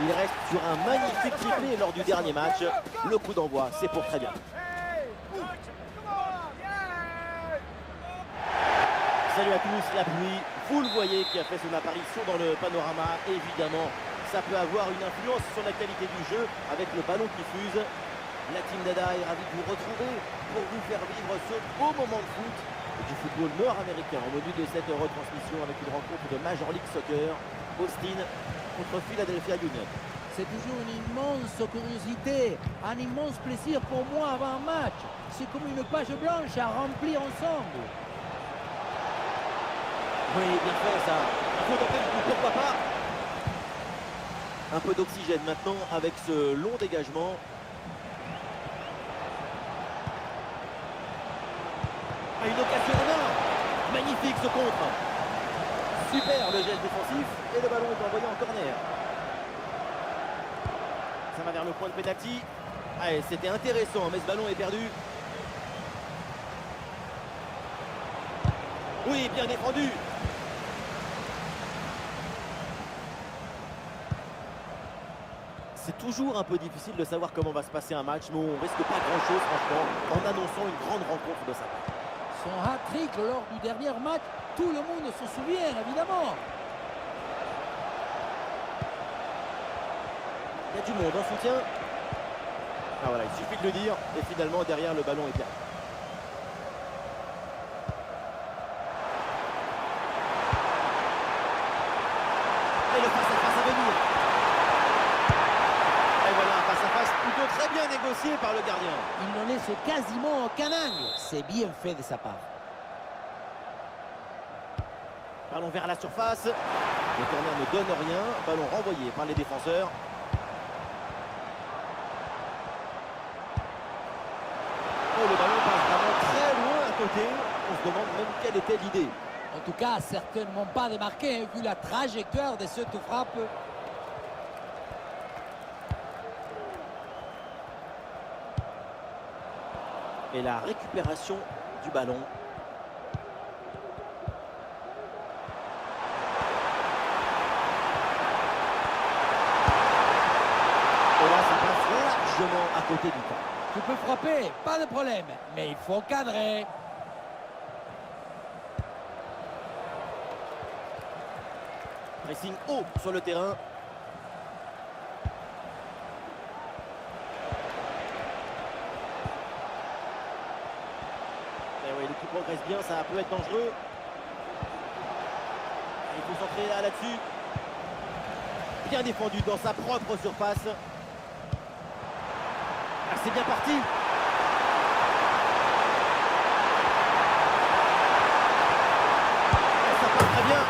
Il reste sur un magnifique triplé lors du dernier match. Le coup d'envoi, c'est pour très bien. Salut à tous, la pluie, vous le voyez, qui a fait son apparition dans le panorama. Évidemment, ça peut avoir une influence sur la qualité du jeu avec le ballon qui fuse. La team Dada est ravie de vous retrouver pour vous faire vivre ce beau moment de foot du football nord-américain au menu de cette retransmission avec une rencontre de Major League Soccer, Austin contre Philadelphia Union. C'est toujours une immense curiosité, un immense plaisir pour moi avant un match. C'est comme une page blanche à remplir ensemble. Oui, bien fait ça. Il faut tenter le coup, pourquoi pas. Un peu d'oxygène maintenant avec ce long dégagement. Une occasion énorme. Magnifique ce contre. Super le geste défensif et le ballon est envoyé en corner. Ça va vers le point de pénalty. Allez, c'était intéressant, mais ce ballon est perdu. Oui, bien défendu. C'est toujours un peu difficile de savoir comment va se passer un match, mais on risque pas grand-chose, franchement, en annonçant une grande rencontre de sa part. Son hat-trick lors du dernier match, tout le monde s'en souvient, évidemment. Il y a du monde en soutien. Ah voilà, il suffit de le dire, et finalement, derrière, le ballon est perdu. Et le face-à-face à venir. Et voilà, un face-à-face plutôt très bien négocié par le gardien. Il ne laisse quasiment aucun angle. C'est bien fait de sa part. Ballon vers la surface. Le corner ne donne rien. Ballon renvoyé par les défenseurs. Oh, le ballon passe vraiment très loin à côté. On se demande même quelle était l'idée. En tout cas, certainement pas démarqué, vu la trajectoire de cette frappe. Et la récupération du ballon. Et là, ça passe largement à côté du temps. Tu peux frapper, pas de problème, mais il faut cadrer. Pressing haut sur le terrain. Et oui, l'équipe progresse bien, ça peut être dangereux. Il faut s'entrer là-dessus. Bien défendu dans sa propre surface. Ah, c'est bien parti. Et ça passe très bien.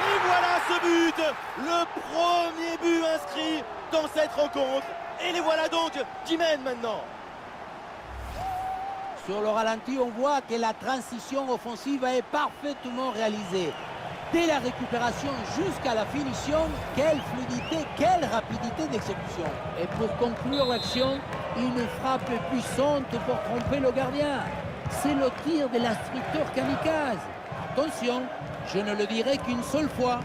Et voilà ce but. Le premier but inscrit dans cette rencontre. Et les voilà donc qui mènent maintenant. Sur le ralenti, on voit que la transition offensive est parfaitement réalisée. Dès la récupération jusqu'à la finition, quelle fluidité, quelle rapidité d'exécution. Et pour conclure l'action, une frappe puissante pour tromper le gardien. C'est le tir de l'instructeur kamikaze. Attention, je ne le dirai qu'une seule fois.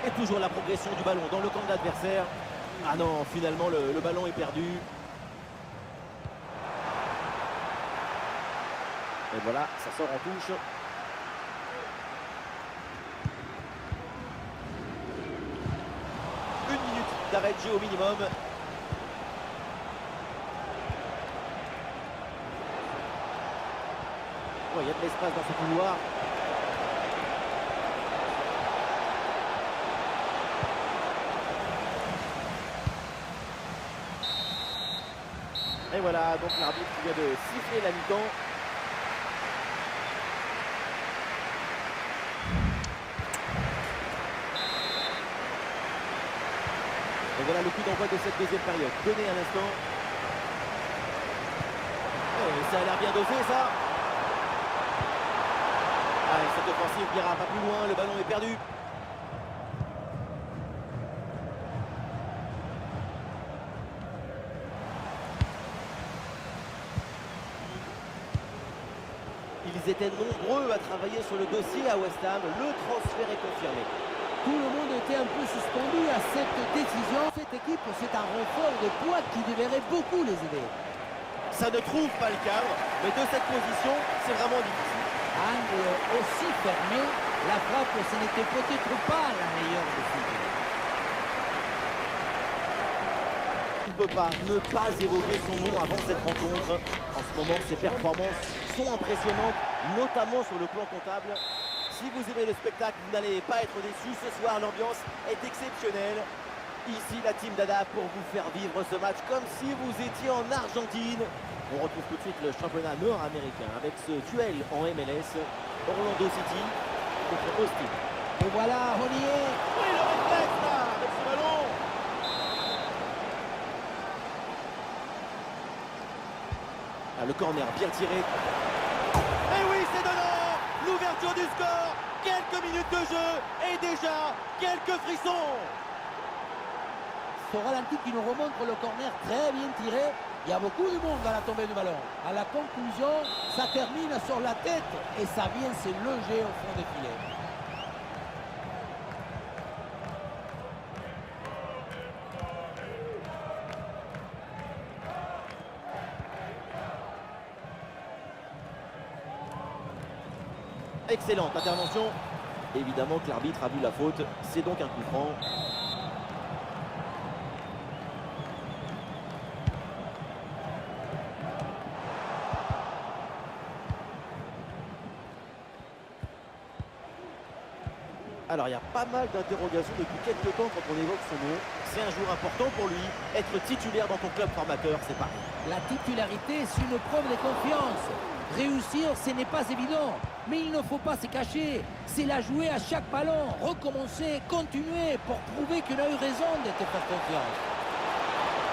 Et toujours la progression du ballon dans le camp de l'adversaire. Ah non, finalement le ballon est perdu. Et voilà, ça sort en touche. Une minute d'arrêt de jeu au minimum. Oh, il y a de l'espace dans ce couloir. Et voilà, donc l'arbitre qui vient de siffler la mi-temps. Et voilà le coup d'envoi de cette deuxième période. Donné à l'instant. Ça a l'air bien dosé ça. Allez, cette offensive n'ira pas plus loin. Le ballon est perdu. Ils Ils étaient nombreux à travailler sur le dossier à West Ham. Le transfert est confirmé. Tout le monde était un peu suspendu à cette décision. Cette équipe, c'est un renfort de poids qui devrait beaucoup les aider. Ça ne trouve pas le cadre, mais de cette position, c'est vraiment difficile. Angle aussi fermé, la frappe, ce n'était peut-être pas la meilleure de cible. Il ne peut pas ne pas évoquer son nom avant cette rencontre. En ce moment, ses performances sont impressionnantes, notamment sur le plan comptable. Si vous aimez le spectacle, vous n'allez pas être déçus. Ce soir, l'ambiance est exceptionnelle. Ici, la team Dada pour vous faire vivre ce match comme si vous étiez en Argentine. On retrouve tout de suite le championnat nord-américain avec ce duel en MLS. Orlando City contre Austin. Et voilà, on y est. Oui, le réflexe là, avec ce ballon. Ah, le corner bien tiré. Et oui, c'est donnant. L'ouverture du score. Quelques minutes de jeu et déjà quelques frissons. Ce ralenti qui nous remontre le corner très bien tiré. Il y a beaucoup de monde à la tombée du ballon. À la conclusion, ça termine sur la tête et ça vient se loger au fond des filets. Excellente intervention. Évidemment que l'arbitre a vu la faute. C'est donc un coup franc. Alors il y a pas mal d'interrogations depuis quelques temps quand on évoque son nom. C'est un jour important pour lui. Être titulaire dans ton club formateur, c'est pareil. La titularité, c'est une preuve de confiance. Réussir, ce n'est pas évident. Mais il ne faut pas se cacher. C'est la jouer à chaque ballon. Recommencer, continuer pour prouver qu'on a eu raison de te faire confiance.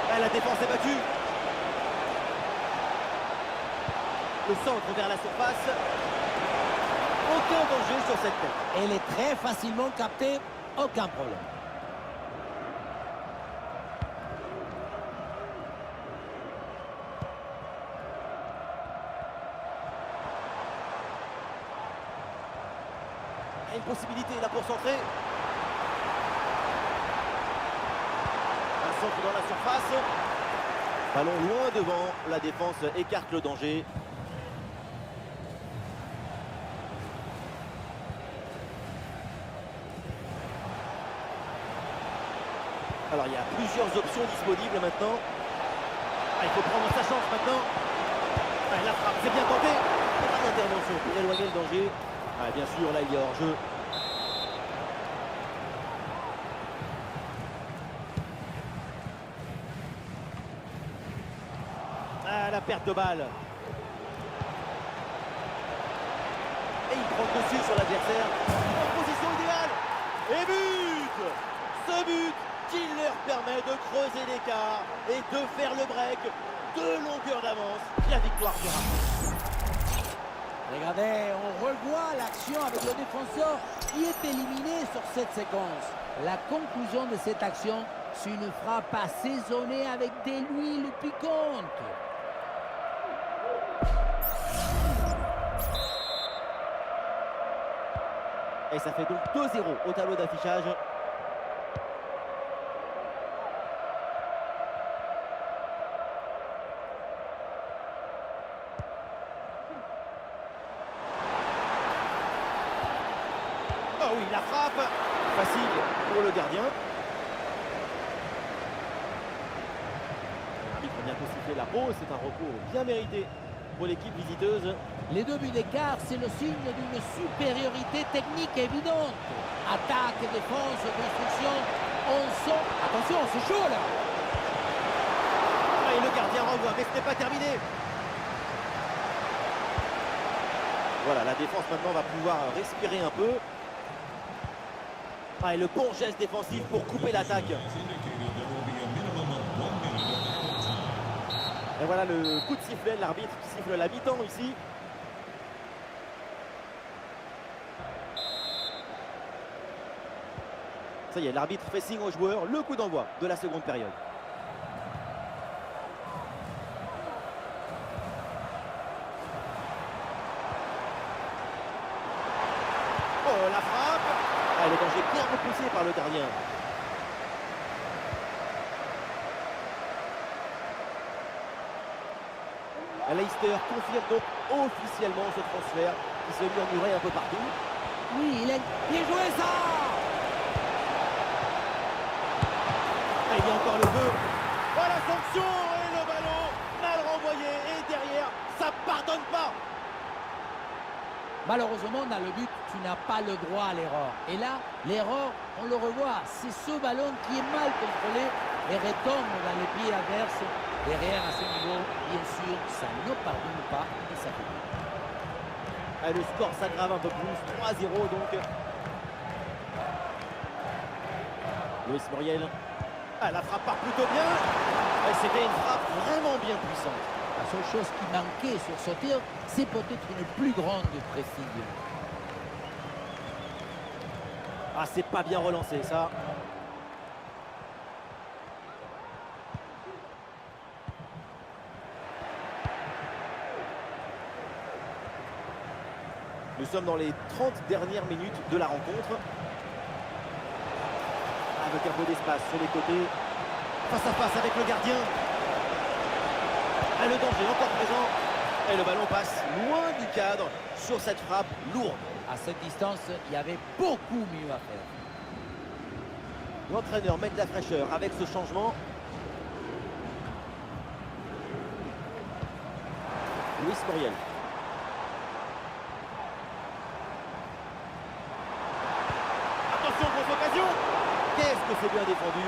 Ah, la défense est battue. Le centre vers la surface. Aucun danger sur cette tête. Elle est très facilement captée. Aucun problème. Une possibilité là pour centrer. Un centre dans la surface. Ballon loin devant. La défense écarte le danger. Alors il y a plusieurs options disponibles maintenant. Ah, il faut prendre sa chance maintenant. Ah, la frappe, c'est bien tenté. Pas d'intervention pour éloigner le danger. Ah, bien sûr, là il y a hors-jeu. Ah, la perte de balle. Et il prend le dessus sur l'adversaire. En position idéale. Et but. Ce but qui leur permet de creuser l'écart et de faire le break. 2 longueurs d'avance. La victoire sera. Regardez, on revoit l'action avec le défenseur qui est éliminé sur cette séquence. La conclusion de cette action, c'est une frappe assaisonnée avec de l'huile piquante. Et ça fait donc 2-0 au tableau d'affichage. Oh oui, la frappe. Facile pour le gardien. L'arbitre a bientôt sifflé la pause. C'est un repos bien mérité pour l'équipe visiteuse. Les 2 buts d'écart, c'est le signe d'une supériorité technique évidente. Attaque, défense, construction, on sent... Attention, c'est chaud là. Et le gardien renvoie, mais ce n'est pas terminé. Voilà, la défense maintenant va pouvoir respirer un peu. Ah, et le bon geste défensif pour couper l'attaque. Et voilà le coup de sifflet, l'arbitre qui siffle la mi-temps ici. Ça y est, l'arbitre fait signe aux joueurs, le coup d'envoi de la seconde période. danger, bien repoussé par le gardien. Leicester confirme donc officiellement ce transfert qui se murmurait un peu partout. Oui, il a bien joué ça. Et il y a encore le feu. Oh, la sanction et le ballon mal renvoyé. Et derrière, ça pardonne pas. Malheureusement, dans le but, tu n'as pas le droit à l'erreur. Et là, l'erreur, on le revoit. C'est ce ballon qui est mal contrôlé et retombe dans les pieds adverses. Derrière, à ce niveau, bien sûr, ça ne pardonne pas et ça fait mal. Ah, le score s'aggrave un peu plus. 3-0 donc. Luis Muriel. Ah, la frappe part plutôt bien. C'était une frappe vraiment bien puissante. La seule chose qui manquait sur ce tir, c'est peut-être une plus grande précision. Ah, c'est pas bien relancé ça. Nous sommes dans les 30 dernières minutes de la rencontre. Avec un peu d'espace sur les côtés. Face à face avec le gardien. Ah, le danger encore présent. Et le ballon passe loin du cadre sur cette frappe lourde. À cette distance, il y avait beaucoup mieux à faire. L'entraîneur met de la fraîcheur avec ce changement. Luis Muriel. Attention, grosse occasion. Qu'est-ce que c'est bien défendu.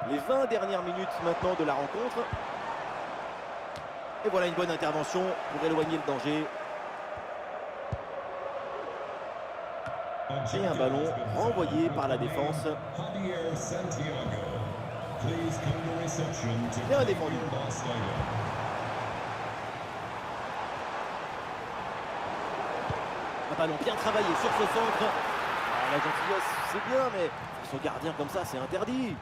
Les 20 dernières minutes maintenant de la rencontre. Et voilà une bonne intervention pour éloigner le danger. Et un ballon renvoyé par la défense. Bien défendu. Un ballon bien travaillé sur ce centre. Ah, la gentillesse, c'est bien, mais son gardien comme ça, c'est interdit.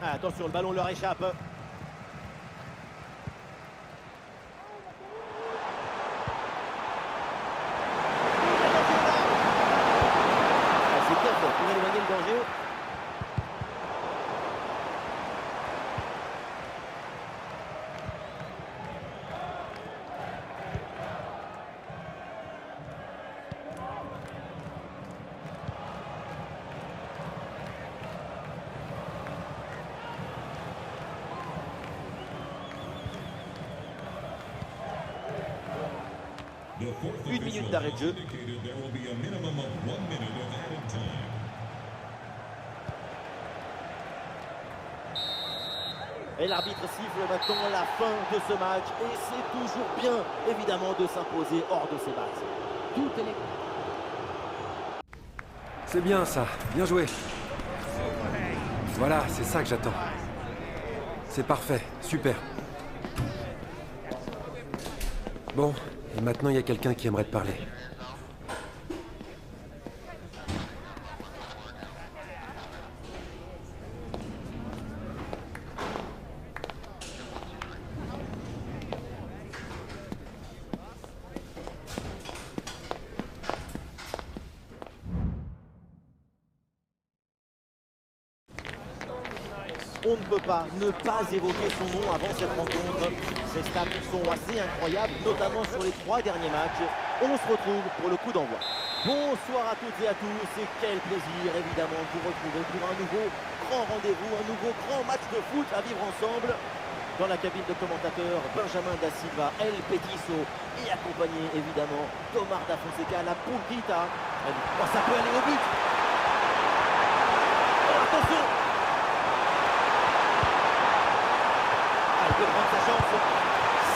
Ah, attention, le ballon leur échappe. C'est bien fait pour éloigner le danger. Une minute d'arrêt de jeu. Et l'arbitre siffle maintenant la fin de ce match. Et c'est toujours bien, évidemment, de s'imposer hors de ses bases. Toutes les... C'est bien ça, bien joué. Voilà, c'est ça que j'attends. C'est parfait, super. Bon, et maintenant il y a quelqu'un qui aimerait te parler. On ne peut pas ne pas évoquer son nom avant cette rencontre. Ses stats sont assez incroyables, notamment sur les 3 derniers matchs. On se retrouve pour le coup d'envoi. Bonsoir à toutes et à tous et quel plaisir évidemment de vous retrouver pour un nouveau grand rendez-vous, un nouveau grand match de foot à vivre ensemble. Dans la cabine de commentateurs, Benjamin Da Silva, El Petiso et accompagné évidemment d'Omar Da Fonseca, la Puntita. Oh, ça peut aller au but. Oh, attention. Il peut prendre sa chance.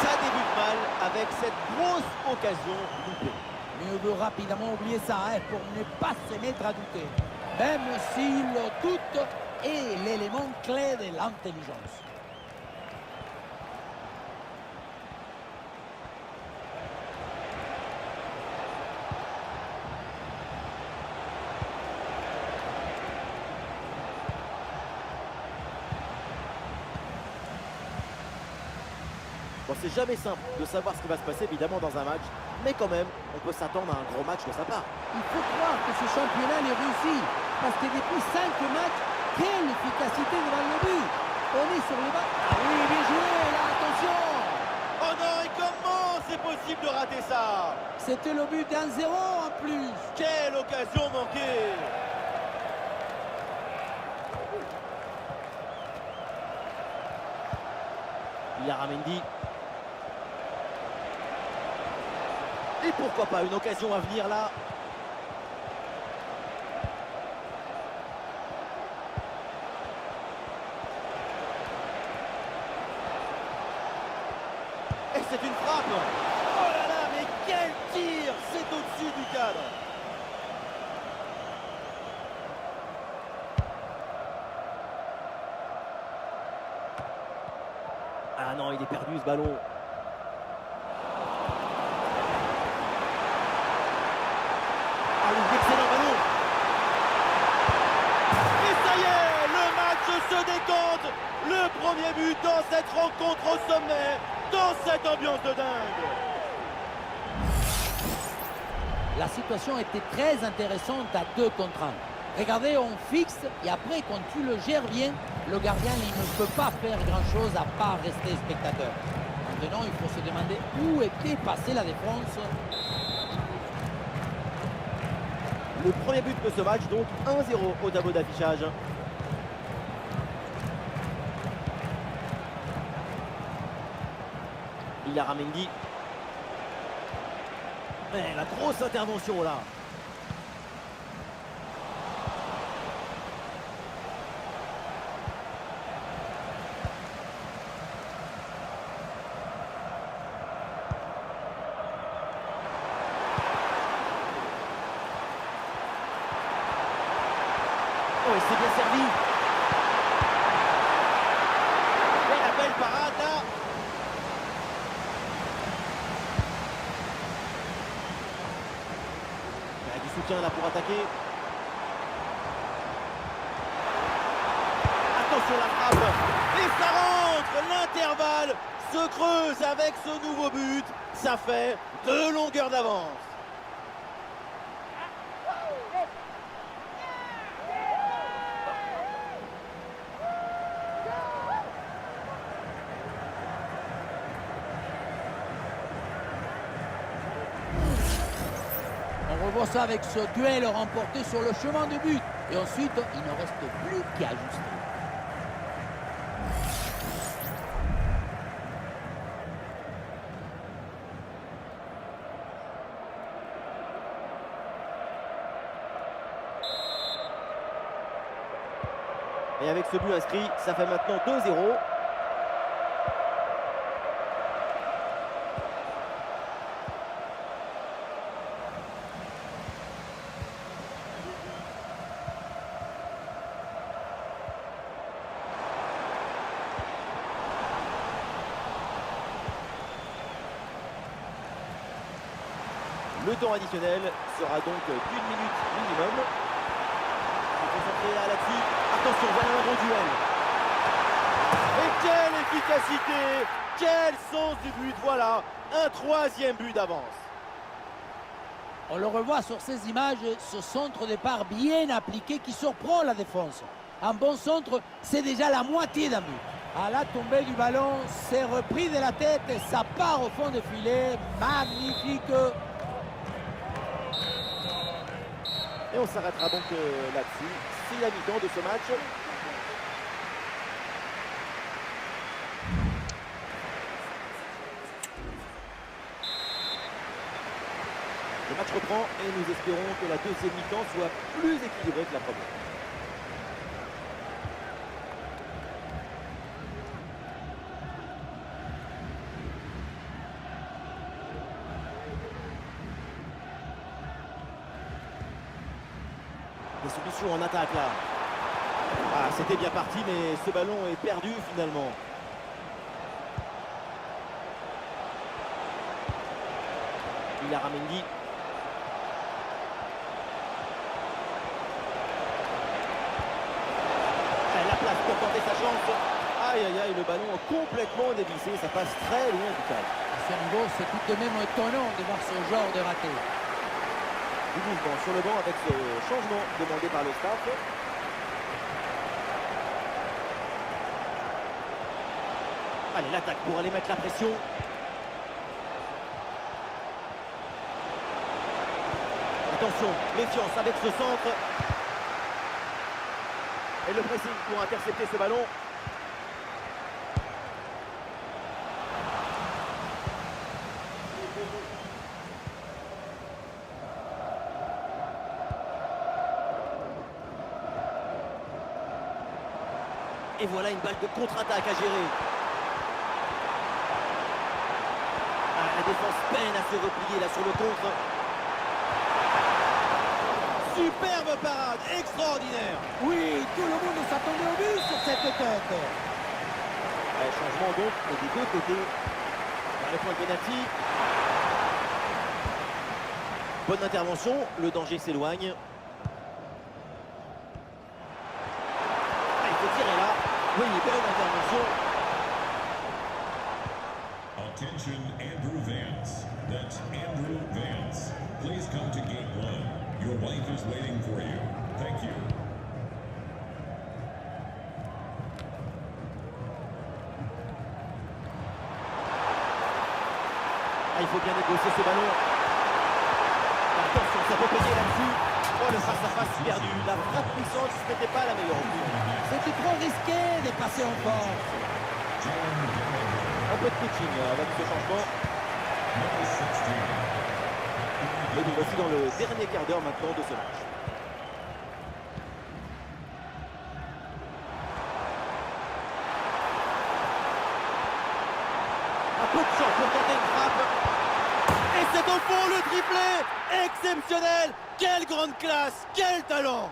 Ça débute mal avec cette grosse occasion loupée. Mieux vaut rapidement oublier ça pour ne pas se mettre à douter. Même si le doute est l'élément clé de l'intelligence. Bon, c'est jamais simple de savoir ce qui va se passer évidemment dans un match, mais quand même, on peut s'attendre à un gros match de sa part. Il faut croire que ce championnat est réussi. Parce que depuis 5 matchs, quelle efficacité devant le but. On est sur les bas. Ah oui, bien joué, là, attention. Oh non, et comment c'est possible de rater ça? C'était le but d'1-0 en plus. Quelle occasion manquée! Illarramendi. Et pourquoi pas une occasion à venir là? Et c'est une frappe! Oh là là, mais quel tir! C'est au-dessus du cadre! Ah non, il est perdu ce ballon. Ah, un excellent ballon. Et ça y est, le match se décante. Le premier but dans cette rencontre au sommet, dans cette ambiance de dingue. La situation était très intéressante à 2 contre 1. Regardez, on fixe et après, quand tu le gères bien, le gardien il ne peut pas faire grand-chose à part rester spectateur. Maintenant, il faut se demander où était passée la défense. Le premier but de ce match, donc 1-0 au tableau d'affichage. Illarramendi. Mais la grosse intervention là. Oh, il s'est bien servi. Et la belle parade là. Il y a du soutien là pour attaquer. Attention la frappe. Et ça rentre. L'intervalle se creuse avec ce nouveau but. Ça fait 2 longueurs d'avance. On revoit ça avec ce duel remporté sur le chemin de but. Et ensuite, il ne reste plus qu'à ajuster. Et avec ce but inscrit, ça fait maintenant 2-0. Le temps additionnel sera donc d'1 minute minimum. Concentré là-dessus. Attention, voilà un bon duel. Et quelle efficacité! Quel sens du but! Voilà, un 3e but d'avance. On le revoit sur ces images, ce centre départ bien appliqué qui surprend la défense. Un bon centre, c'est déjà la moitié d'un but. À la tombée du ballon, c'est repris de la tête et ça part au fond du filet. Magnifique! Et on s'arrêtera donc là-dessus. C'est la mi-temps de ce match. Le match reprend et nous espérons que la deuxième mi-temps soit plus équilibrée que la première. Des solutions en attaque là. Ah, c'était bien parti, mais ce ballon est perdu finalement. Illarramendi. La place pour tenter sa chance. Aïe aïe aïe, le ballon complètement dévissé, ça passe très loin du cadre. À ce niveau, c'est tout de même étonnant de voir ce genre de raté. Du mouvement sur le banc avec ce changement demandé par le staff. Allez, l'attaque pour aller mettre la pression. Attention, méfiance avec ce centre. Et le pressing pour intercepter ce ballon. Et voilà une balle de contre-attaque à gérer. Ah, la défense peine à se replier là sur le contre. Superbe parade, extraordinaire. Oui, tout le monde s'attendait au but sur cette tête. Changement donc et des deux côtés. Vers le point de pénalty. Bonne intervention, le danger s'éloigne. Il faut tirer là. Oui, belle intervention. Attention, Andrew Vance. That's Andrew Vance. Please come to gate 1. Your wife is waiting for you. Thank you. Il faut bien négocier ce ballon. Attention, ça peut payer là-dessus. Oh, le face-à-face perdu. La frappe puissante, ce n'était pas la meilleure option. C'était trop risqué de passer en force. Un peu de coaching avec ce changement. Et nous voici dans le dernier quart d'heure maintenant de ce match. Un peu de chance pour tenter une frappe. Et c'est au fond le triplé. Exceptionnel. Quelle grande classe. Quel talent.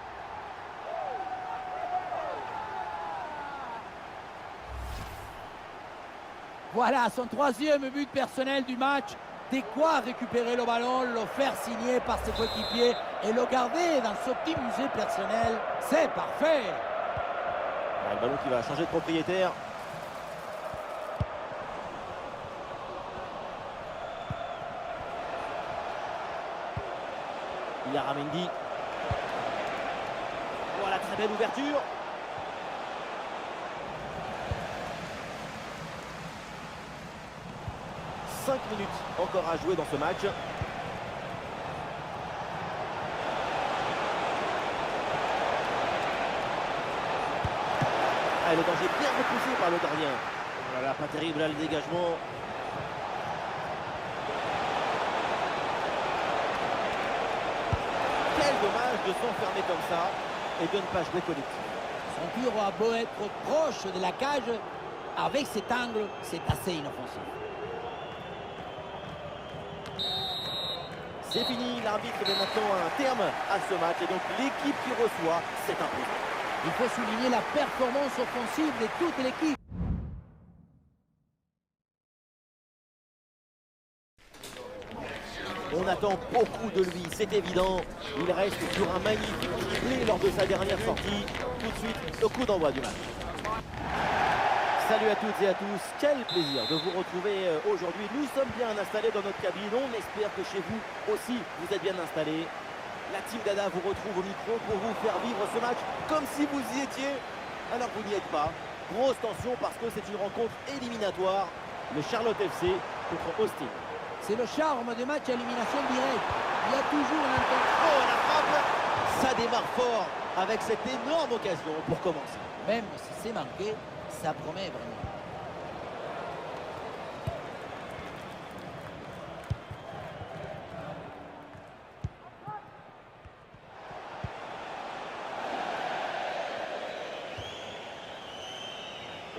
Voilà son troisième but personnel du match. De quoi récupérer le ballon, le faire signer par ses coéquipiers et le garder dans son petit musée personnel. C'est parfait. Le ballon qui va changer de propriétaire. Il y a Ramendi. Voilà, très belle ouverture. « 5 minutes encore à jouer dans ce match. Ah, le danger bien repoussé par le gardien. Voilà, pas terrible là le dégagement. Quel dommage de s'enfermer comme ça et de ne pas jouer collectif. Son tir a beau être proche de la cage, avec cet angle, c'est assez inoffensif. C'est fini, l'arbitre met maintenant un terme à ce match et donc l'équipe qui reçoit s'est imposée. Il faut souligner la performance offensive de toute l'équipe. On attend beaucoup de lui, c'est évident. Il reste sur un magnifique triplé lors de sa dernière sortie. Tout de suite, le coup d'envoi du match. Salut à toutes et à tous, quel plaisir de vous retrouver aujourd'hui. Nous sommes bien installés dans notre cabine, on espère que chez vous aussi vous êtes bien installés. La team Dada vous retrouve au micro pour vous faire vivre ce match comme si vous y étiez, alors vous n'y êtes pas. Grosse tension parce que c'est une rencontre éliminatoire, le Charlotte FC contre Austin. C'est le charme des matchs à élimination directe. Il y a toujours un intention. Oh la frappe, ça démarre fort avec cette énorme occasion pour commencer. Même si c'est manqué, ça promet vraiment.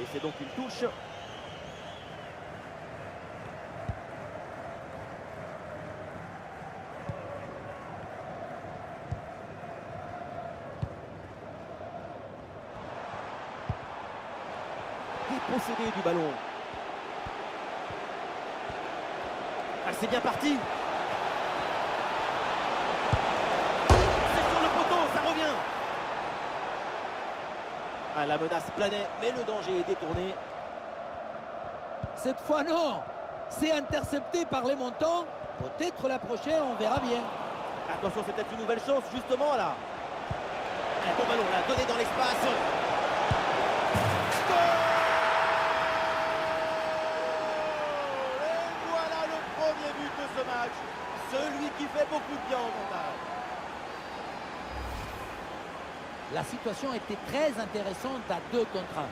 Et c'est donc une touche. Dépossédé du ballon. Ah, c'est bien parti. C'est sur le poteau, ça revient. Ah, Ah, la menace planait, mais le danger est détourné. Cette fois, non. C'est intercepté par les montants. Peut-être la prochaine, on verra bien. Attention, c'est peut-être une nouvelle chance, justement, là. Un bon ballon, là, donné dans l'espace. Goal! Et voilà le premier but de ce match. Celui qui fait beaucoup de bien au mental. La situation était très intéressante à 2 contre 1.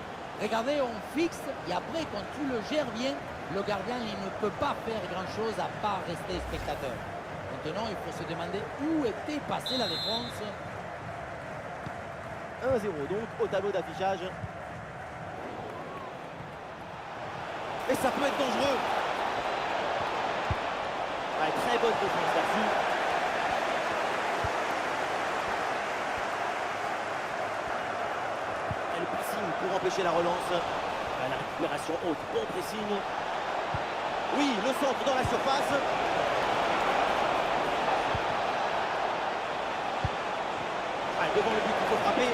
Regardez, on fixe et après, quand tu le gères bien, le gardien il ne peut pas faire grand-chose à part rester spectateur. Maintenant, il faut se demander où était passée la défense. 1-0 donc au tableau d'affichage. Et ça peut être dangereux. Ouais, très bonne défense là-dessus. Et le pressing pour empêcher la relance. La récupération haute, bon pressing. Oui, le centre dans la surface. Devant le but, il faut frapper.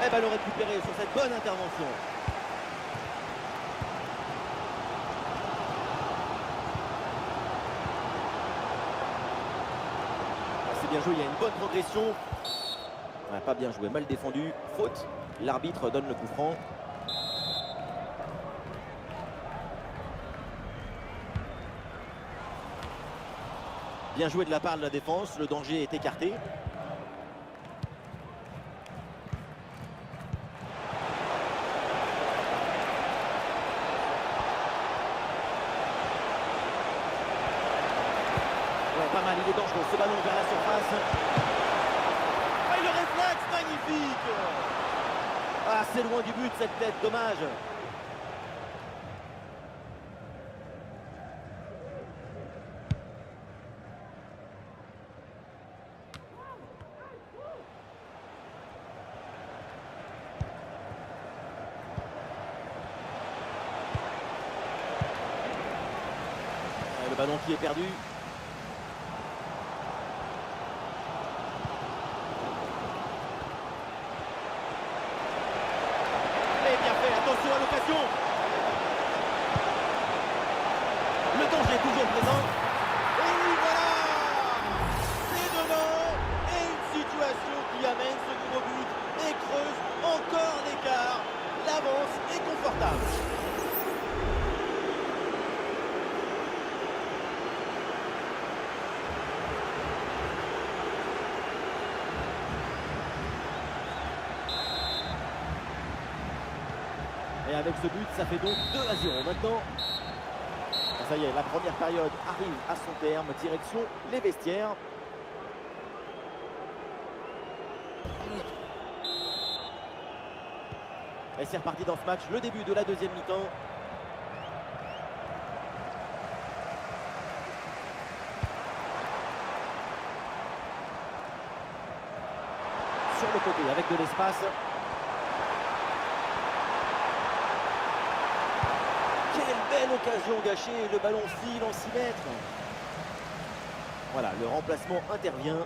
Et ballon récupéré sur cette bonne intervention. C'est bien joué, il y a une bonne progression. Pas bien joué, mal défendu. Faute. L'arbitre donne le coup franc. Bien joué de la part de la défense, le danger est écarté. Ouais, pas mal, il est dangereux, ce ballon vers la surface. Ah, et le réflexe, magnifique! Ah, c'est loin du but cette tête, dommage. Le ballon qui est perdu. Et bien fait, attention à l'occasion. Le danger est toujours présent. Et oui, voilà. C'est devant. Et une situation qui amène ce nouveau but et creuse encore l'écart. L'avance est confortable. Et avec ce but, ça fait donc 2-0 maintenant. Ça y est, la première période arrive à son terme. Direction les vestiaires. Et c'est reparti dans ce match. Le début de la deuxième mi-temps. Sur le côté avec de l'espace. Quelle belle occasion gâchée, le ballon file en 6 mètres. Voilà, le remplacement intervient.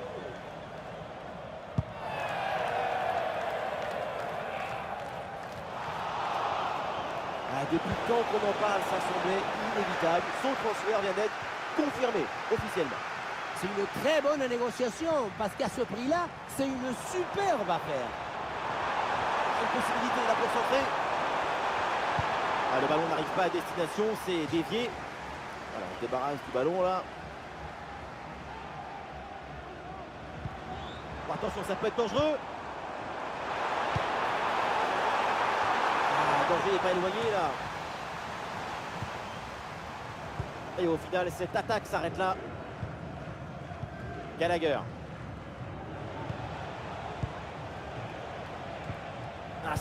Depuis le temps qu'on en parle, ça semblait inévitable. Son transfert vient d'être confirmé officiellement. C'est une très bonne négociation parce qu'à ce prix-là, c'est une superbe affaire. Une possibilité là pour centrer. Le ballon n'arrive pas à destination, c'est dévié. Voilà, on se débarrasse du ballon là. Oh, attention, ça peut être dangereux. Le danger n'est pas éloigné là. Et au final, cette attaque s'arrête là. Gallagher.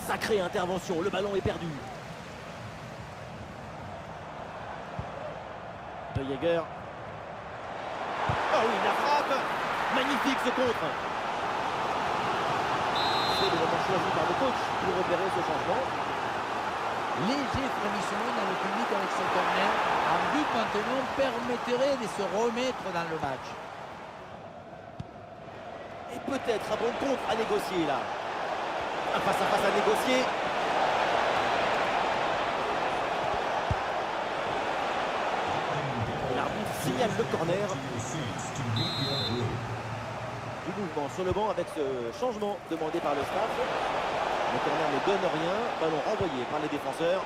Sacrée intervention, le ballon est perdu. De Jäger. Oh oui, la frappe. Magnifique ce contre. C'est le moment choisi par le coach pour opérer ce changement. Léger frémissement dans le public avec ce corner. Un but maintenant permettrait de se remettre dans le match. Et peut-être un bon contre à négocier là. Un face à face à négocier. L'arbitre signale le corner. Du mouvement sur le banc avec ce changement demandé par le staff. Le corner ne donne rien. Ballon renvoyé par les défenseurs.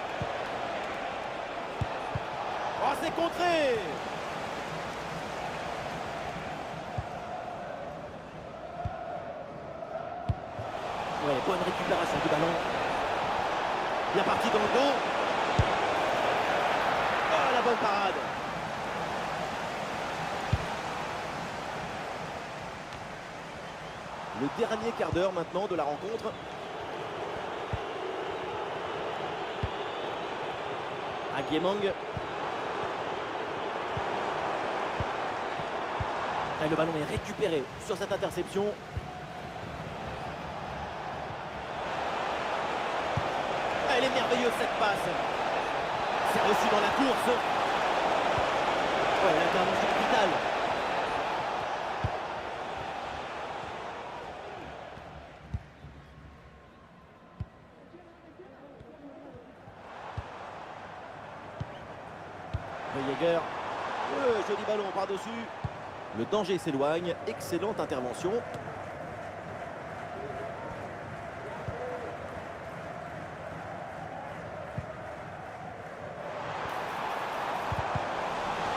Oh, c'est contré! Ouais, bonne récupération du ballon. Bien parti dans le dos. Oh, la bonne parade. Le dernier quart d'heure maintenant de la rencontre. Aguemang. Et le ballon est récupéré sur cette interception. Elle est merveilleuse cette passe. C'est reçu dans la course. Ouais, l'intervention vitale. Jäger. Joli ballon par-dessus. Le danger s'éloigne. Excellente intervention.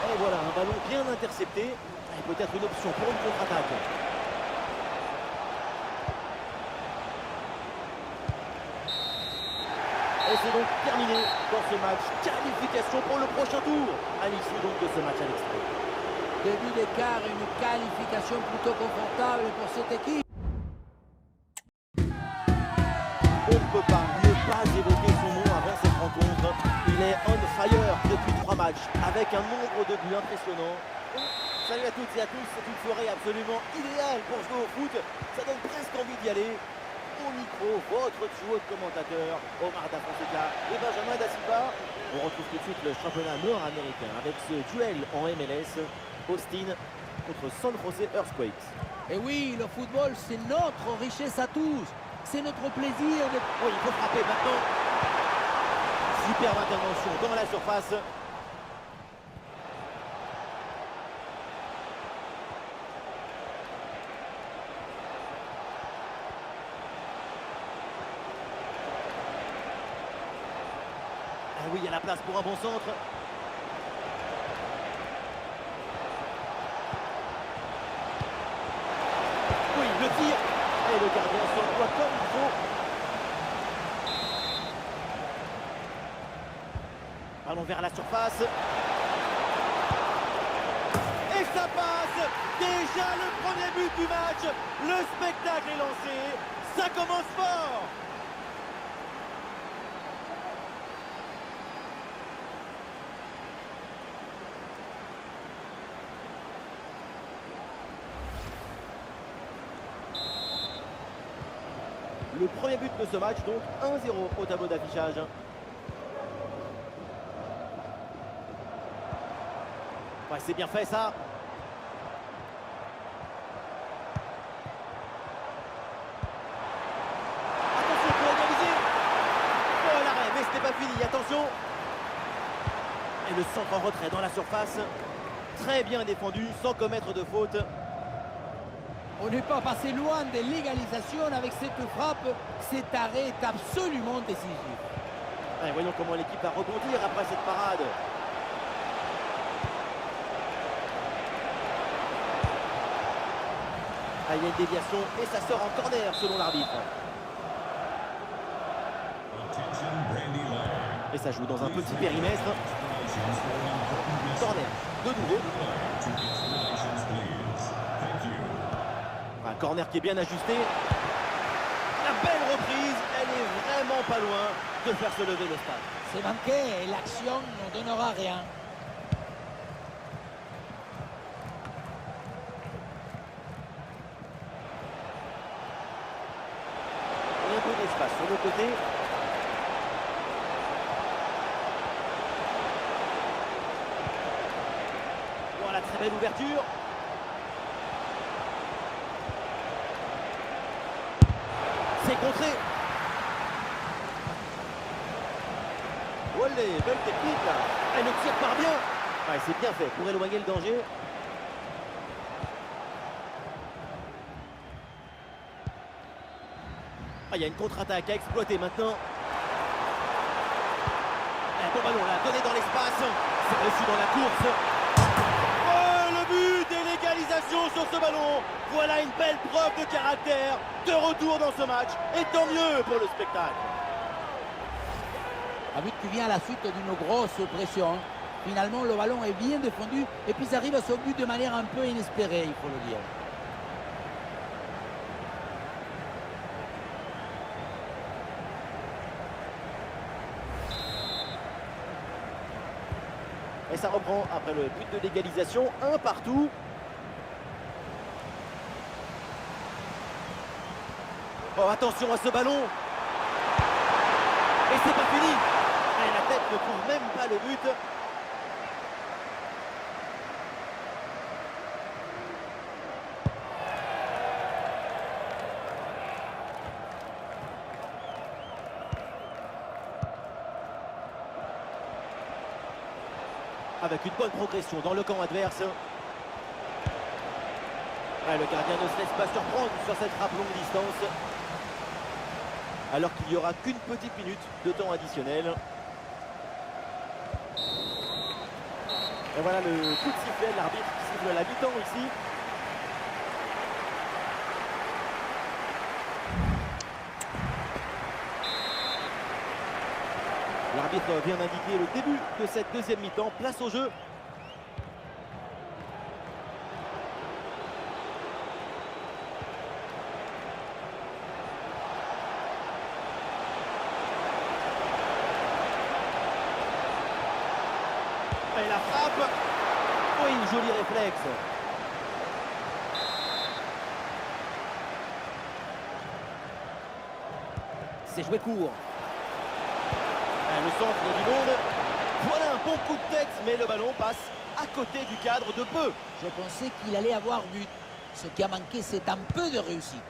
Et voilà, un ballon bien intercepté. Et peut-être une option pour une contre-attaque. Et c'est donc terminé dans ce match. Qualification pour le prochain tour. À l'issue donc de ce match à l'extérieur. Début d'écart, une qualification plutôt confortable pour cette équipe. On ne peut pas ne pas évoquer son nom avant cette rencontre. Il est on fire depuis 3 matchs avec un nombre de buts impressionnant. Salut à toutes et à tous, c'est une soirée absolument idéale pour jouer au foot. Ça donne presque envie d'y aller. Au micro, votre duo de commentateurs, Omar Da Fonseca et Benjamin Da Silva. On retrouve tout de suite le championnat nord-américain avec ce duel en MLS. Austin contre San Jose Earthquakes. Et oui, le football, c'est notre richesse à tous. C'est notre plaisir de... Oui, il faut frapper maintenant. Superbe intervention dans la surface. Ah oui, il y a la place pour un bon centre. Oui, le tir. Et le gardien s'envoie comme il faut. Ballon vers la surface. Et ça passe. Déjà le premier but du match. Le spectacle est lancé. Ça commence fort. Le premier but de ce match, donc 1-0 au tableau d'affichage. Ouais, c'est bien fait ça. Attention pour égaliser. Oh l'arrêt, mais ce n'est pas fini, attention. Et le centre en retrait dans la surface. Très bien défendu, sans commettre de faute. On n'est pas passé loin de l'égalisation avec cette frappe. Cet arrêt est absolument décisif. Allez, voyons comment l'équipe va rebondir après cette parade. Ah, il y a une déviation et ça sort en corner selon l'arbitre. Et ça joue dans un petit périmètre. Corner de nouveau. Un corner qui est bien ajusté. La belle reprise, elle est vraiment pas loin de faire se lever le stade. C'est manqué et l'action ne donnera rien. Et un peu d'espace sur le côté. Voilà, très belle ouverture. C'est contré. Olé, belle technique là. Elle le tire par bien. Ah, c'est bien fait pour éloigner le danger. Ah, il y a une contre-attaque à exploiter maintenant. Un bon ballon là, donné dans l'espace. C'est reçu dans la course. Oh, le but et l'égalisation sur ce ballon. Voilà une belle preuve de caractère. De retour dans ce match. Et tant mieux pour le spectacle. Un but qui vient à la suite d'une grosse pression. Finalement, le ballon est bien défendu et puis ça arrive à son but de manière un peu inespérée, il faut le dire. Et ça reprend après le but de l'égalisation. Un partout. Oh, attention à ce ballon. Et c'est pas fini. Et la tête ne trouve même pas le but. Avec une bonne progression dans le camp adverse. Ouais, le gardien ne se laisse pas surprendre sur cette frappe longue distance. Alors qu'il n'y aura qu'une petite minute de temps additionnel. Et voilà le coup de sifflet, l'arbitre qui siffle la mi-temps ici. L'arbitre vient d'indiquer le début de cette deuxième mi-temps. Place au jeu. Et la frappe. Oui, joli réflexe. C'est joué court. Le centre du monde. Voilà un bon coup de tête, mais le ballon passe à côté du cadre de peu. Je pensais qu'il allait avoir but. Ce qui a manqué, c'est un peu de réussite.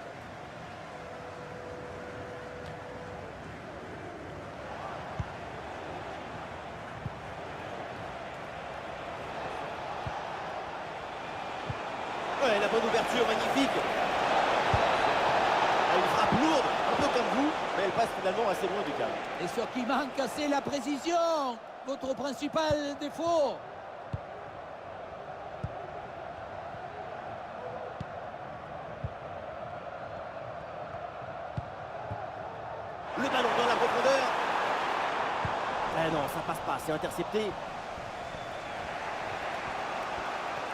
Ouais, la bonne ouverture, magnifique. Une frappe lourde, un peu comme vous, mais elle passe finalement assez loin du cadre. Et ce qui manque, c'est la précision. Votre principal défaut. Le ballon dans la profondeur. Eh non, ça passe pas, c'est intercepté.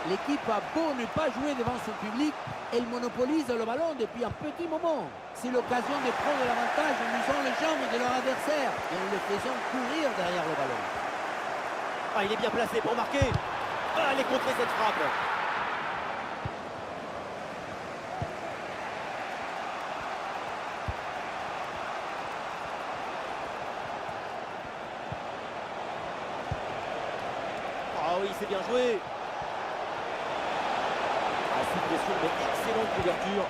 L'équipe a beau ne pas jouer devant son public, elle monopolise le ballon depuis un petit moment. C'est l'occasion de prendre l'avantage en usant les jambes de leur adversaire et en les faisant courir derrière le ballon. Ah, il est bien placé pour marquer. Ah, elle est contrée cette frappe. Ah oui, c'est bien joué. Sous pression, mais excellente couverture.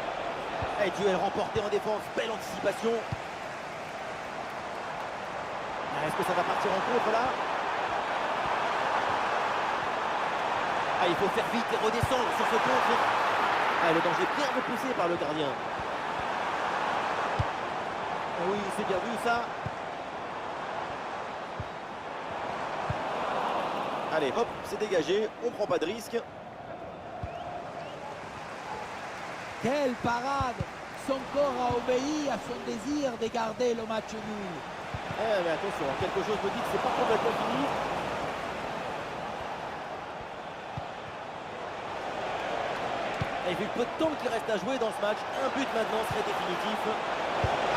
Et duel remporté en défense, belle anticipation. Est-ce que ça va partir en contre là? Ah, il faut faire vite et redescendre sur ce contre. Ah, le danger bien repoussé par le gardien. Ah oui, c'est bien vu ça. Allez, hop, c'est dégagé, on prend pas de risque. Quelle parade! Son corps a obéi à son désir de garder le match nul. Eh mais attention, quelque chose me dit que c'est pas complètement fini. Et vu le peu de temps qu'il reste à jouer dans ce match, un but maintenant serait définitif.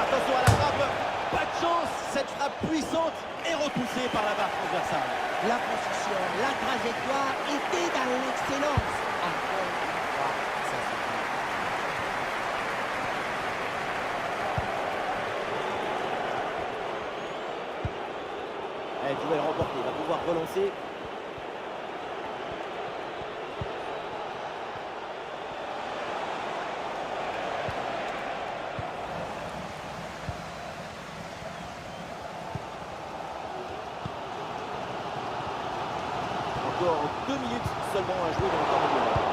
Attention à la frappe, pas de chance, cette frappe puissante est repoussée par la barre transversale. La position, la trajectoire était dans l'excellence. Encore une fois, ça suffit. Le duel remporté, il va pouvoir relancer. seulement à jouer dans le temps réglementaire.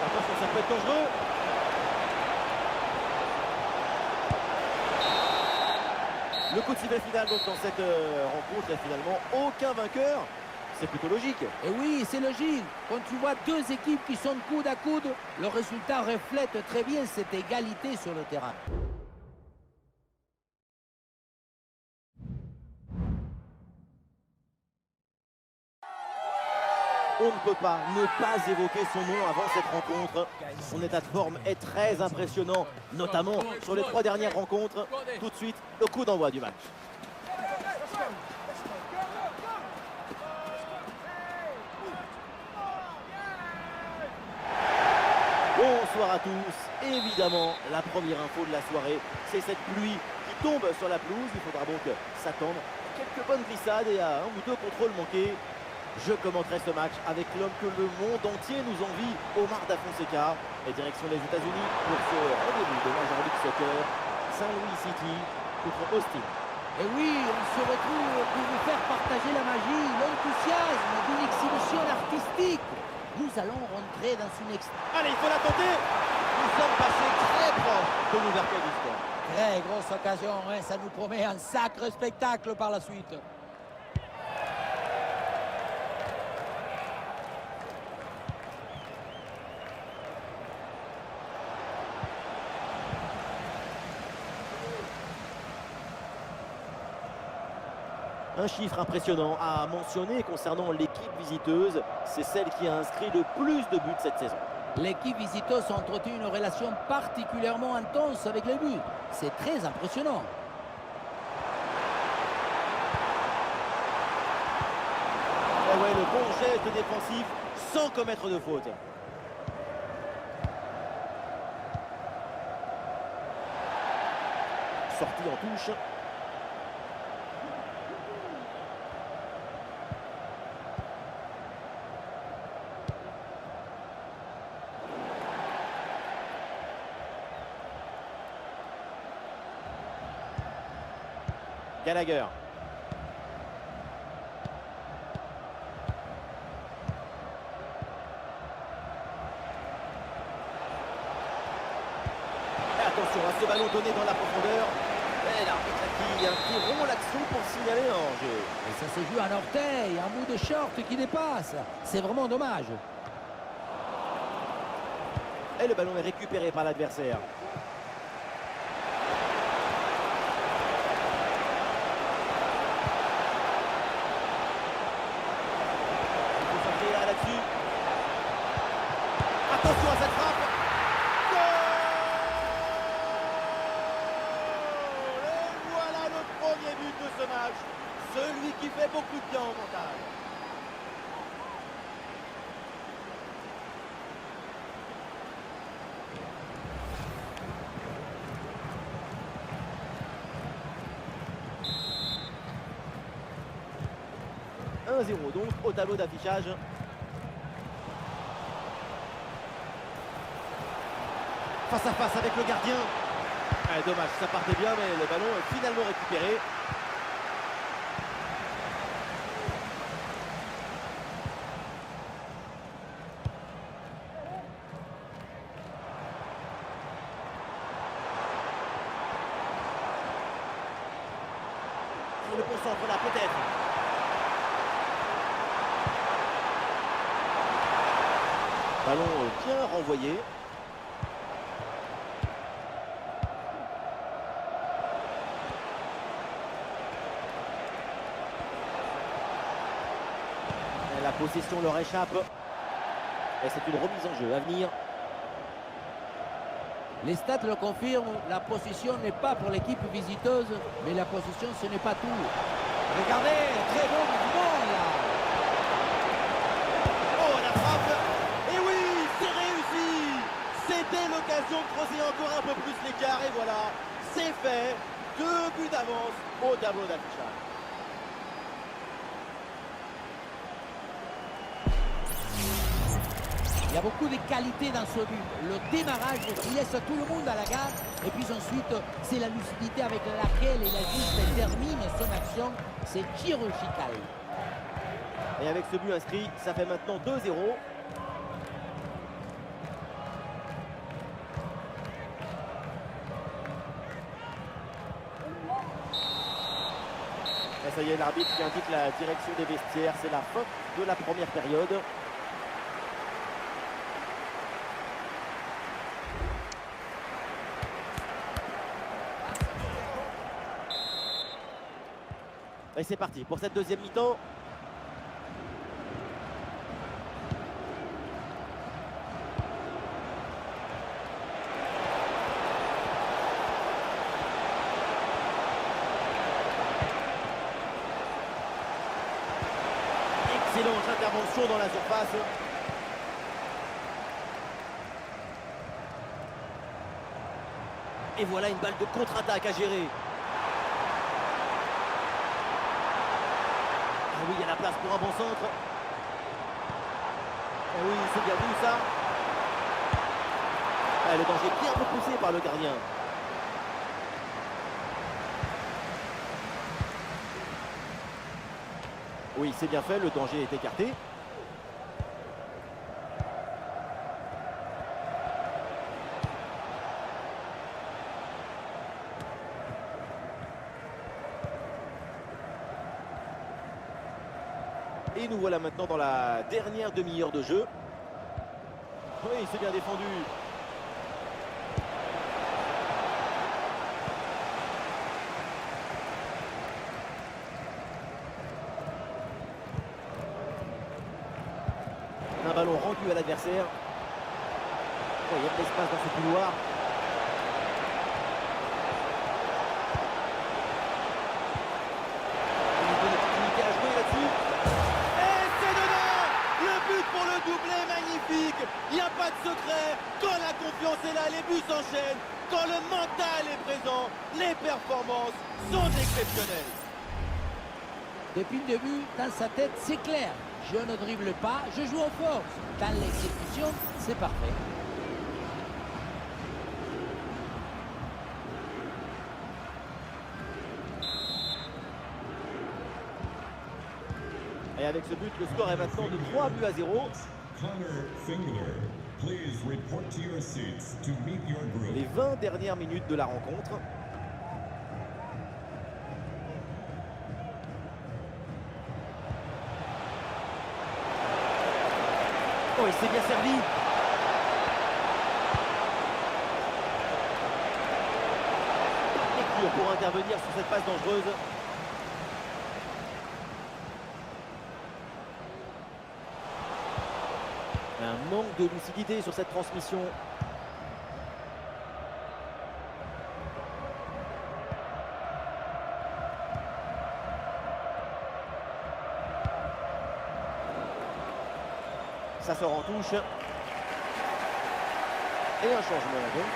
Attention, ça peut être dangereux. Le coup de sifflet final donc dans cette rencontre, et finalement aucun vainqueur. C'est plutôt logique. Et oui, c'est logique. Quand tu vois deux équipes qui sont coude à coude, le résultat reflète très bien cette égalité sur le terrain. On ne peut pas ne pas évoquer son nom avant cette rencontre. Son état de forme est très impressionnant, notamment sur les 3 dernières rencontres. Tout de suite, le coup d'envoi du match. Bonsoir à tous. Évidemment, la première info de la soirée, c'est cette pluie qui tombe sur la pelouse. Il faudra donc s'attendre à quelques bonnes glissades et à 1 ou 2 contrôles manqués. Je commenterai ce match avec l'homme que le monde entier nous envie, Omar Da Fonseca. Et direction les États-Unis pour ce rendez-vous de Major League Soccer, St. Louis City contre Austin. Et oui, on se retrouve pour vous faire partager la magie, l'enthousiasme d'une exhibition artistique. Nous allons rentrer dans une Allez, il faut la tenter. Nous sommes passés très proches de l'ouverture du score. très grosse occasion, hein. Ça nous promet un sacré spectacle par la suite. Un chiffre impressionnant à mentionner concernant l'équipe visiteuse, c'est celle qui a inscrit le plus de buts cette saison. L'équipe visiteuse a entretenu une relation particulièrement intense avec les buts. C'est très impressionnant. Et ouais, le bon geste défensif sans commettre de faute. Sortie en touche. Gallagher. Et attention à ce ballon donné dans la profondeur. Et l'arbitre qui interrompt l'action pour signaler un hors-jeu. Et ça se joue à un orteil, un bout de short qui dépasse. C'est vraiment dommage. Et le ballon est récupéré par l'adversaire. Là-dessus. Attention à cette frappe. Goal! Et voilà le premier but de ce match. Celui qui fait beaucoup de bien au mental. « 1-0 donc au tableau d'affichage. Face à face avec le gardien. Ah, dommage, ça partait bien, mais le ballon est finalement récupéré. Et le concentre là, peut-être. Ballon bien renvoyé. Et la possession leur échappe. Et c'est une remise en jeu à venir. Les stats le confirment, la possession n'est pas pour l'équipe visiteuse, mais la possession ce n'est pas tout. Regardez, très bon mouvement là. Oh la frappe. Et oui, c'est réussi. C'était l'occasion de creuser encore un peu plus l'écart. Et voilà, c'est fait. 2 buts d'avance au tableau d'affichage. Il y a beaucoup de qualité dans ce but. Le démarrage qui laisse tout le monde à la gare. Et puis ensuite, c'est la lucidité avec laquelle il juste termine son action. C'est chirurgical. Et avec ce but inscrit, ça fait maintenant 2-0. Et ça y est, l'arbitre qui indique la direction des vestiaires. C'est la fin de la première période. Et c'est parti pour cette deuxième mi-temps. Excellente intervention dans la surface. Et voilà une balle de contre-attaque à gérer. Ah oui, il y a la place pour un bon centre. Et oui, c'est bien vu ça. Ah, le danger bien repoussé par le gardien. Oui, c'est bien fait, le danger est écarté. Et nous voilà maintenant dans la dernière demi-heure de jeu. Oui, c'est bien défendu. Un ballon rendu à l'adversaire. Oh, il y a de l'espace dans ce couloir. Une bonne opportunité à jouer là-dessus. Et c'est dedans! Le but pour le doublé, magnifique! Il n'y a pas de secret. Quand la confiance est là, les buts s'enchaînent. Quand le mental est présent, les performances sont exceptionnelles. Depuis le début, dans sa tête, c'est clair. Je ne dribble pas, je joue en force. Dans l'exécution, c'est parfait. Et avec ce but, le score est maintenant de 3 buts à 0. Connor Fingler, please report to your seats to meet your group. Les 20 dernières minutes de la rencontre. Oh, il s'est bien servi. Lecture pour intervenir sur cette passe dangereuse. Un manque de lucidité sur cette transmission. Ça sort en touche. Et un changement donc.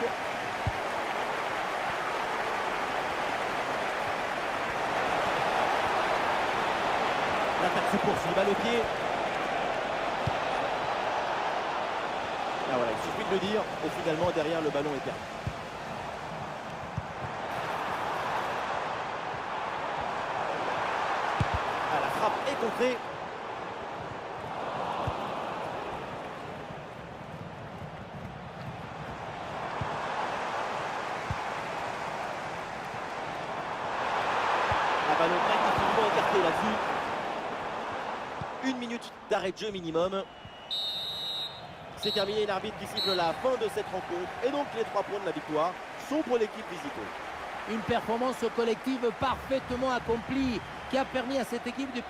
L'attaque se poursuit, balle au pied. Ah voilà, il suffit de le dire. Et finalement derrière le ballon est perdu. Ah, la frappe est contrée. Un ballon magnifiquement écarté là-dessus. 1 minute d'arrêt de jeu minimum. C'est terminé, l'arbitre qui siffle la fin de cette rencontre. Et donc les 3 points de la victoire sont pour l'équipe visiteuse. Une performance collective parfaitement accomplie qui a permis à cette équipe de...